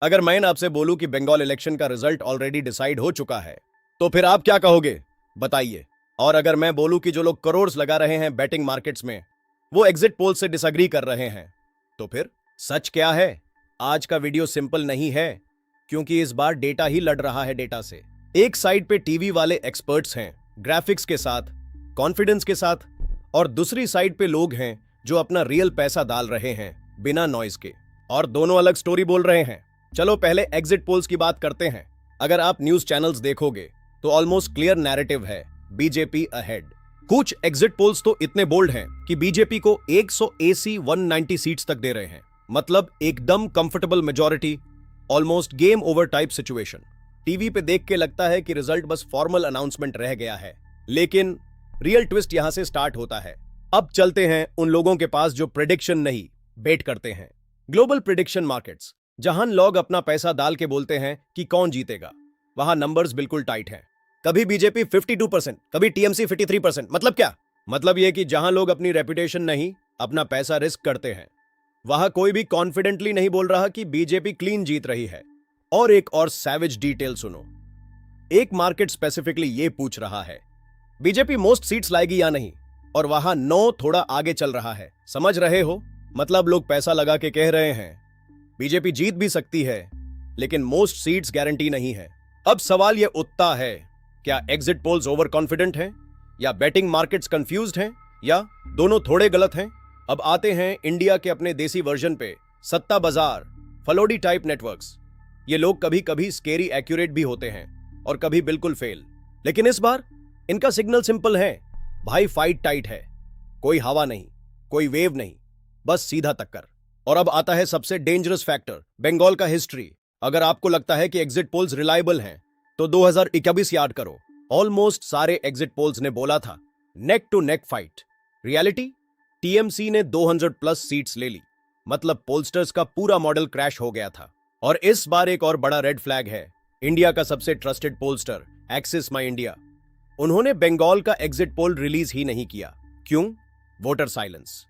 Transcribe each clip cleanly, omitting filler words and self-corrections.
अगर मैं आपसे बोलूं कि बंगाल इलेक्शन का रिजल्ट ऑलरेडी डिसाइड हो चुका है, तो फिर आप क्या कहोगे? बताइए। और अगर मैं बोलूं कि जो लोग करोड़ लगा रहे हैं बैटिंग मार्केट्स में, वो एग्जिट पोल से डिसएग्री कर रहे हैं, तो फिर सच क्या है? आज का वीडियो सिंपल नहीं है, क्योंकि इस बार डेटा ही लड़ रहा है डेटा से। एक साइड पे टीवी वाले एक्सपर्ट्स हैं, ग्राफिक्स के साथ, कॉन्फिडेंस के साथ, और दूसरी साइड पे लोग हैं जो अपना रियल पैसा डाल रहे हैं बिना नॉइज के, और दोनों अलग स्टोरी बोल रहे हैं। चलो पहले एग्जिट पोल्स की बात करते हैं। अगर आप न्यूज चैनल्स देखोगे तो ऑलमोस्ट क्लियर नैरेटिव है, बीजेपी अहेड। कुछ एग्जिट पोल्स तो इतने बोल्ड हैं कि बीजेपी को 190 सीट्स तक दे रहे हैं, मतलब एकदम comfortable majority, almost game over type situation. TV पे देख के लगता है कि रिजल्ट बस फॉर्मल अनाउंसमेंट रह गया है, लेकिन रियल ट्विस्ट यहां से स्टार्ट होता है। अब चलते हैं उन लोगों के पास जो प्रेडिक्शन नहीं, बेट करते हैं। ग्लोबल प्रेडिक्शन मार्केट्स, जहां लोग अपना पैसा डाल के बोलते हैं कि कौन जीतेगा, वहां नंबर्स बिल्कुल टाइट हैं। कभी बीजेपी 52%, कभी टीएमसी 53%। मतलब क्या? मतलब यह कि जहां लोग अपनी रेपुटेशन नहीं, अपना पैसा रिस्क करते हैं, वहां कोई भी कॉन्फिडेंटली नहीं बोल रहा कि बीजेपी क्लीन जीत रही है। और एक और सैवेज डिटेल सुनो। एक मार्केट स्पेसिफिकली यह पूछ रहा है, बीजेपी मोस्ट सीट्स लाएगी या नहीं, और वहां 9 थोड़ा आगे चल रहा है। समझ रहे हो? मतलब लोग पैसा लगा के कह रहे हैं बीजेपी जीत भी सकती है, लेकिन मोस्ट सीट्स गारंटी नहीं है। अब सवाल यह उठता है, क्या एग्जिट पोल्स ओवर कॉन्फिडेंट हैं, या बैटिंग मार्केट्स कंफ्यूज्ड हैं, या दोनों थोड़े गलत हैं? अब आते हैं इंडिया के अपने देसी वर्जन पे, सत्ता बाजार, फलोडी टाइप नेटवर्क्स। ये लोग कभी कभी स्केरी एक्यूरेट भी होते हैं और कभी बिल्कुल फेल, लेकिन इस बार इनका सिग्नल सिंपल है, भाई फाइट टाइट है, कोई हवा नहीं, कोई वेव नहीं, बस सीधा टक्कर। और अब आता है सबसे डेंजरस फैक्टर, बंगाल का हिस्ट्री। अगर आपको लगता है कि एग्जिट पोल्स रिलायबल हैं, तो 2021 याद करो। ऑलमोस्ट सारे एग्जिट पोल्स ने बोला था neck to neck fight. Reality, TMC ने 200 प्लस सीट्स ले ली, मतलब पोलस्टर्स का पूरा मॉडल क्रैश हो गया था। और इस बार एक और बड़ा रेड फ्लैग है, इंडिया का सबसे ट्रस्टेड पोलस्टर एक्सिस माई इंडिया। उन्होंने बंगाल का एग्जिट पोल रिलीज ही नहीं किया। क्यों? Voter silence.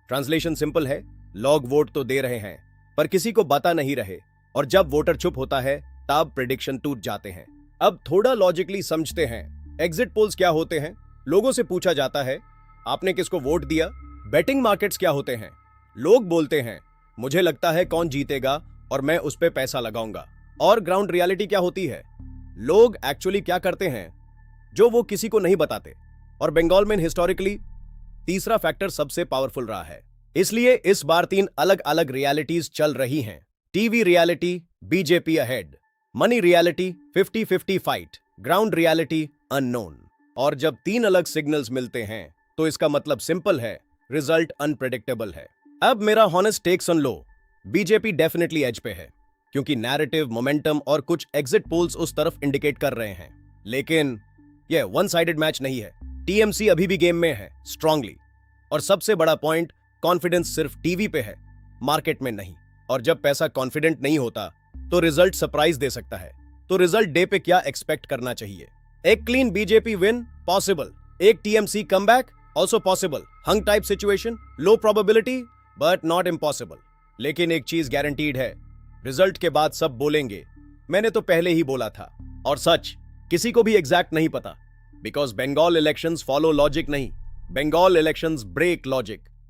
ट्रांसलेशन सिंपल है, लोग वोट तो दे रहे हैं पर किसी को बता नहीं रहे, और जब वोटर चुप होता है तब प्रेडिक्शन टूट जाते हैं। अब थोड़ा लॉजिकली समझते हैं, एग्जिट पोल्स क्या होते हैं? लोगों से पूछा जाता है आपने किसको वोट दिया। बेटिंग मार्केट्स क्या होते हैं? लोग बोलते हैं मुझे लगता है कौन जीतेगा और मैं उस पे पैसा लगाऊंगा। और ग्राउंड रियलिटी क्या होती है? लोग एक्चुअली क्या करते हैं जो वो किसी को नहीं बताते। और बंगाल में हिस्टोरिकली तीसरा फैक्टर सबसे पावरफुल रहा है, इसलिए इस बार 3 अलग अलग रियलिटीज चल रही हैं। TV reality, BJP ahead. Money reality, 50-50 fight. Ground reality, unknown. और जब 3 अलग सिग्नल्स मिलते हैं तो इसका मतलब सिंपल है, रिजल्ट अनप्रेडिक्टेबल है। अब मेरा हॉनेस्ट टेक सुन लो, बीजेपी डेफिनेटली एज पे है, क्योंकि नैरेटिव, मोमेंटम और कुछ एग्जिट पोल्स उस तरफ इंडिकेट कर रहे हैं। लेकिन यह वन साइडेड मैच नहीं है, टीएमसी अभी भी गेम में है स्ट्रांगली। और सबसे बड़ा पॉइंट, कॉन्फिडेंस सिर्फ टीवी पे है, मार्केट में नहीं। और जब पैसा कॉन्फिडेंट नहीं होता तो रिजल्ट सरप्राइज दे सकता है। तो रिजल्ट डे पे क्या एक्सपेक्ट करना चाहिए? एक क्लीन बीजेपी विन पॉसिबल, एक TMC comeback also possible, hung type situation, low probability but not impossible. लेकिन एक चीज गारंटीड है, रिजल्ट के बाद सब बोलेंगे मैंने तो पहले ही बोला था। और सच किसी को भी एग्जैक्ट नहीं पता, because Bengal elections follow logic नहीं, बंगाल इलेक्शंस ब्रेक लॉजिक।